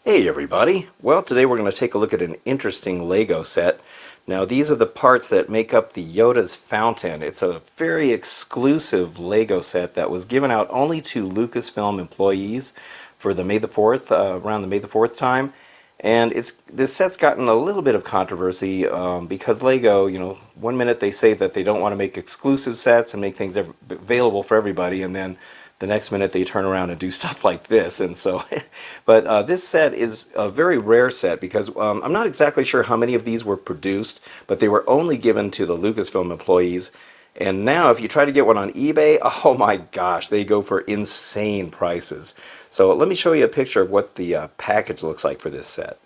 Hey everybody! Well, today we're going to take a look at an interesting Lego set. Now, these are the parts that make up the Yoda's Fountain. It's a very exclusive Lego set that was given out only to Lucasfilm employees for the May the 4th, around the May the 4th time. And this set's gotten a little bit of controversy because Lego, one minute they say that they don't want to make exclusive sets and make things available for everybody, and then the next minute they turn around and do stuff like this. And so, but this set is a very rare set because I'm not exactly sure how many of these were produced, but they were only given to the Lucasfilm employees. And now if you try to get one on eBay, oh my gosh, they go for insane prices. So let me show you a picture of what the package looks like for this set.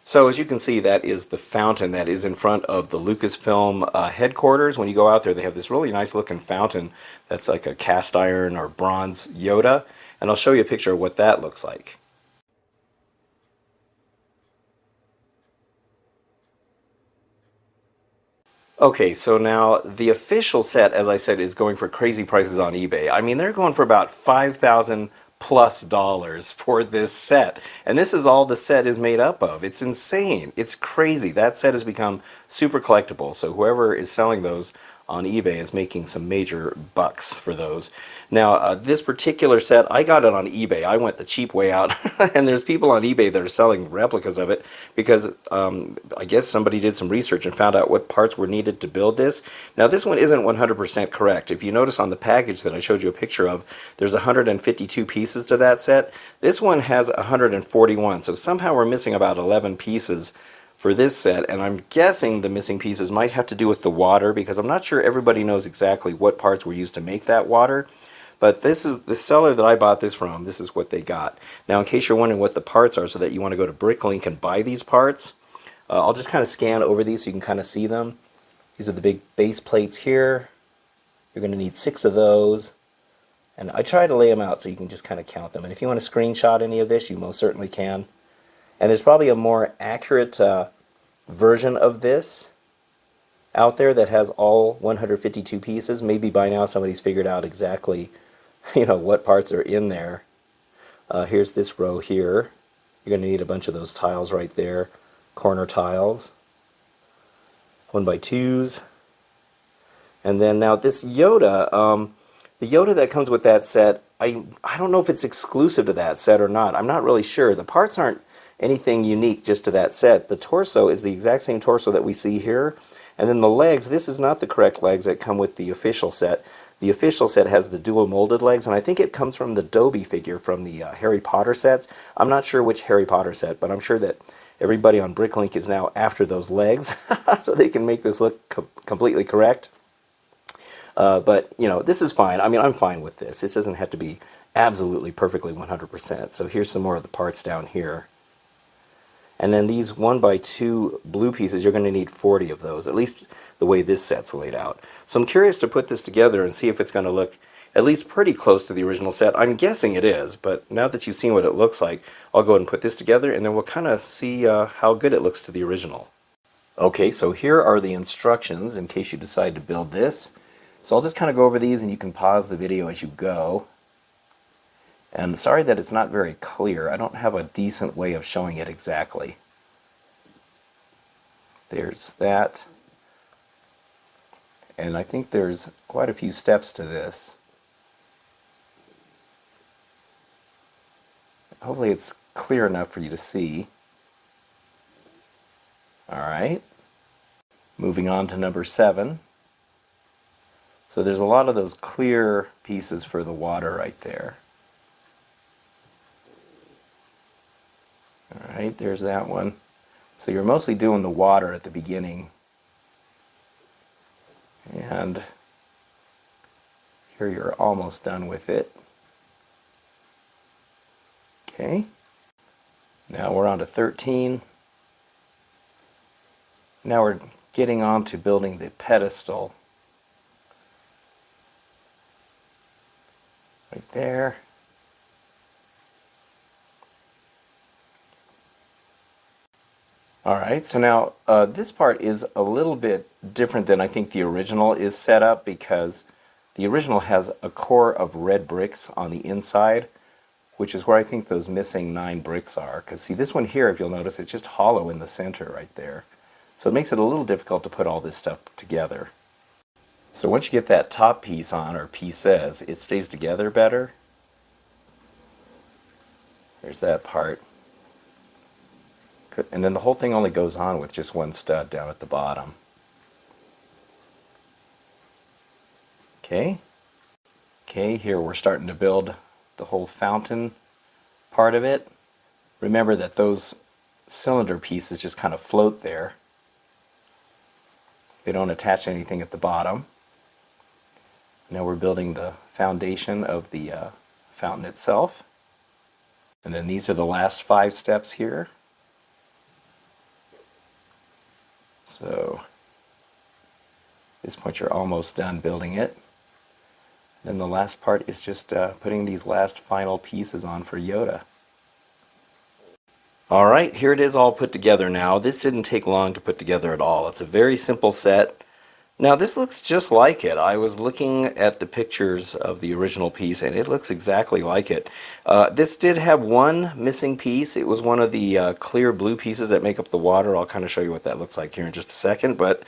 So as you can see, that is the fountain that is in front of the Lucasfilm headquarters. When you go out there, they have this really nice looking fountain that's like a cast iron or bronze Yoda. And I'll show you a picture of what that looks like. Okay, so now the official set, as I said, is going for crazy prices on eBay. I mean, they're going for about 5,000 plus dollars for this set. And this is all the set is made up of. It's insane. It's crazy. That set has become super collectible. So whoever is selling those on eBay is making some major bucks for those. Now, this particular set, I got it on eBay. I went the cheap way out, and there's people on eBay that are selling replicas of it because I guess somebody did some research and found out what parts were needed to build this. Now, this one isn't 100% correct. If you notice on the package that I showed you a picture of, there's 152 pieces to that set. This one has 141, so somehow we're missing about 11 pieces for this set, and I'm guessing the missing pieces might have to do with the water because I'm not sure everybody knows exactly what parts were used to make that water. But this is the seller that I bought this from. This is what they got. Now, in case you're wondering what the parts are so that you want to go to Bricklink and buy these parts, I'll just kind of scan over these so you can kind of see them. These are the big base plates here. You're going to need 6 of those. And I try to lay them out so you can just kind of count them. And if you want to screenshot any of this, you most certainly can. And there's probably a more accurate version of this out there that has all 152 pieces. Maybe by now somebody's figured out exactly, what parts are in there. Here's this row here. You're going to need a bunch of those tiles right there, corner tiles, 1x2s. And then now this Yoda, the Yoda that comes with that set, I don't know if it's exclusive to that set or not. I'm not really sure. The parts aren't anything unique just to that set. The torso is the exact same torso that we see here. And then the legs, this is not the correct legs that come with the official set. The official set has the dual molded legs, and I think it comes from the Dobby figure from the Harry Potter sets. I'm not sure which Harry Potter set, but I'm sure that everybody on Bricklink is now after those legs so they can make this look completely correct. But, this is fine. I mean, I'm fine with this. This doesn't have to be absolutely perfectly 100%. So here's some more of the parts down here. And then these 1x2 blue pieces, you're going to need 40 of those, at least the way this set's laid out. So I'm curious to put this together and see if it's going to look at least pretty close to the original set. I'm guessing it is, but now that you've seen what it looks like, I'll go ahead and put this together, and then we'll kind of see how good it looks to the original. Okay, so here are the instructions in case you decide to build this. So I'll just kind of go over these, and you can pause the video as you go. And sorry that it's not very clear. I don't have a decent way of showing it exactly. There's that. And I think there's quite a few steps to this. Hopefully it's clear enough for you to see. Alright. Moving on to number 7. So there's a lot of those clear pieces for the water right there. Alright, there's that one. So you're mostly doing the water at the beginning. And here you're almost done with it. Okay. Now we're on to 13. Now we're getting on to building the pedestal. Right there. Alright, so now this part is a little bit different than I think the original is set up because The original has a core of red bricks on the inside, which is where I think those missing 9 bricks are. Because see, this one here, if you'll notice, it's just hollow in the center right there. So it makes it a little difficult to put all this stuff together. So once you get that top piece on, or pieces, it stays together better. There's that part. And then the whole thing only goes on with just one stud down at the bottom. Okay. Okay, here we're starting to build the whole fountain part of it. Remember that those cylinder pieces just kind of float there. They don't attach anything at the bottom. Now we're building the foundation of the fountain itself. And then these are the last 5 steps here. So at this point you're almost done building it. Then the last part is just putting these last final pieces on for Yoda. Alright, here it is all put together now. This didn't take long to put together at all. It's a very simple set. Now this looks just like it. I was looking at the pictures of the original piece and it looks exactly like it. This did have one missing piece. It was one of the clear blue pieces that make up the water. I'll kind of show you what that looks like here in just a second. But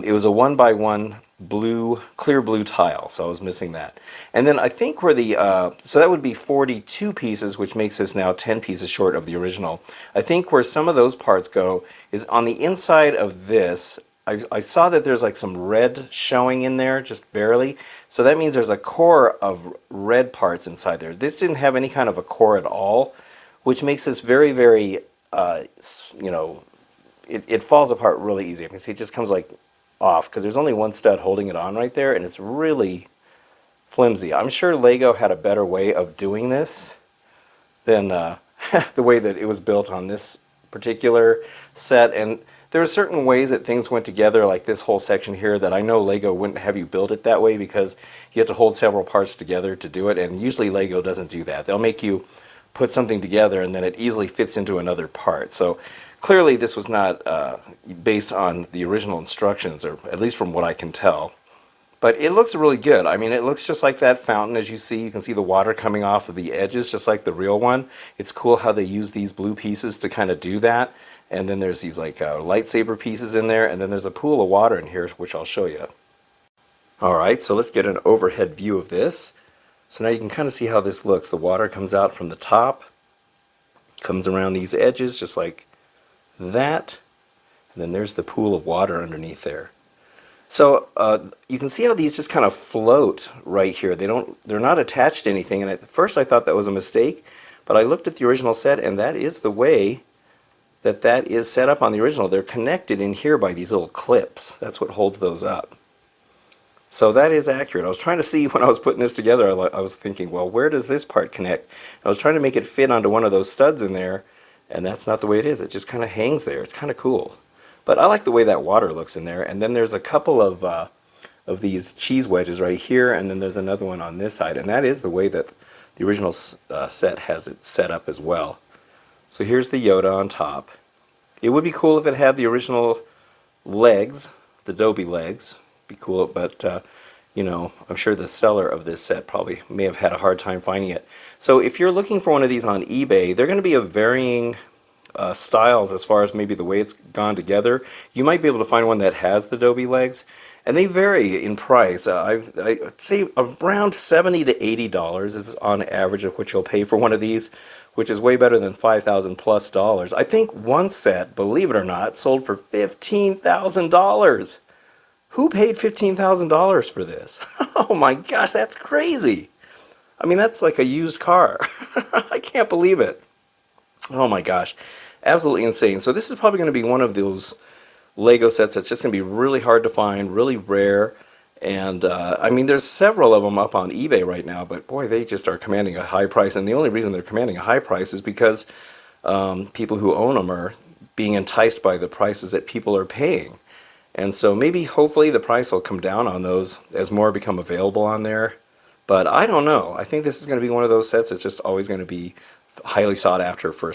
it was a 1x1 blue, clear blue tile, so I was missing that. And then I think where the, so that would be 42 pieces, which makes this now 10 pieces short of the original. I think where some of those parts go is on the inside of this. I saw that there's like some red showing in there, just barely. So that means there's a core of red parts inside there. This didn't have any kind of a core at all, which makes this very, very, you know, it falls apart really easy. You can see it just comes like off because there's only one stud holding it on right there, and it's really flimsy. I'm sure Lego had a better way of doing this than the way that it was built on this particular set. And there are certain ways that things went together, like this whole section here, that I know Lego wouldn't have you build it that way because you have to hold several parts together to do it, and usually Lego doesn't do that. They'll make you put something together and then it easily fits into another part. So clearly this was not based on the original instructions, or at least from what I can tell. But it looks really good. I mean, it looks just like that fountain, as you see. You can see the water coming off of the edges, just like the real one. It's cool how they use these blue pieces to kind of do that. And then there's these like lightsaber pieces in there, and then there's a pool of water in here, which I'll show you. Alright, so let's get an overhead view of this. So now you can kind of see how this looks. The water comes out from the top, comes around these edges just like that, and then there's the pool of water underneath there. So you can see how these just kind of float right here. They're not attached to anything, and at first I thought that was a mistake, but I looked at the original set and that is the way that is set up on the original. They're connected in here by these little clips. That's what holds those up. So that is accurate. I was trying to see when I was putting this together, I was thinking, well, where does this part connect? I was trying to make it fit onto one of those studs in there, and that's not the way it is. It just kind of hangs there. It's kind of cool. But I like the way that water looks in there. And then there's a couple of these cheese wedges right here, and then there's another one on this side. And that is the way that the original set has it set up as well. So here's the Yoda on top. It would be cool if it had the original legs, the Dobby legs. Be cool, but you know, I'm sure the seller of this set probably may have had a hard time finding it. So if you're looking for one of these on eBay, they're going to be of varying styles as far as maybe the way it's gone together. You might be able to find one that has the Dobby legs, and they vary in price. I'd say around $70 to $80 is on average of what you'll pay for one of these, which is way better than $5,000 plus. I think one set, believe it or not, sold for $15,000. Who paid $15,000 for this? Oh my gosh, that's crazy. I mean, that's like a used car. I can't believe it. Oh my gosh, absolutely insane. So this is probably going to be one of those Lego sets that's just going to be really hard to find, really rare. And I mean, there's several of them up on eBay right now, but boy, they just are commanding a high price. And the only reason they're commanding a high price is because people who own them are being enticed by the prices that people are paying. And so maybe, hopefully, the price will come down on those as more become available on there. But I don't know. I think this is going to be one of those sets that's just always going to be highly sought after for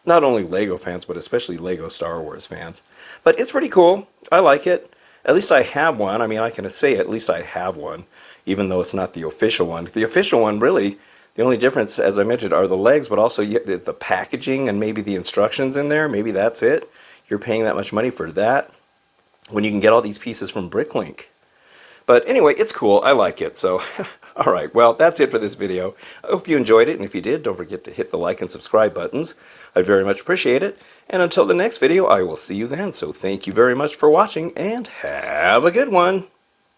not only Lego fans, but especially Lego Star Wars fans. But it's pretty cool. I like it. At least I have one. I mean, I can say at least I have one, even though it's not the official one. The official one, really, the only difference, as I mentioned, are the legs, but also the packaging and maybe the instructions in there. Maybe that's it. You're paying that much money for that when you can get all these pieces from Bricklink. But anyway, it's cool. I like it. So, all right. Well, that's it for this video. I hope you enjoyed it. And if you did, don't forget to hit the like and subscribe buttons. I very much appreciate it. And until the next video, I will see you then. So thank you very much for watching and have a good one.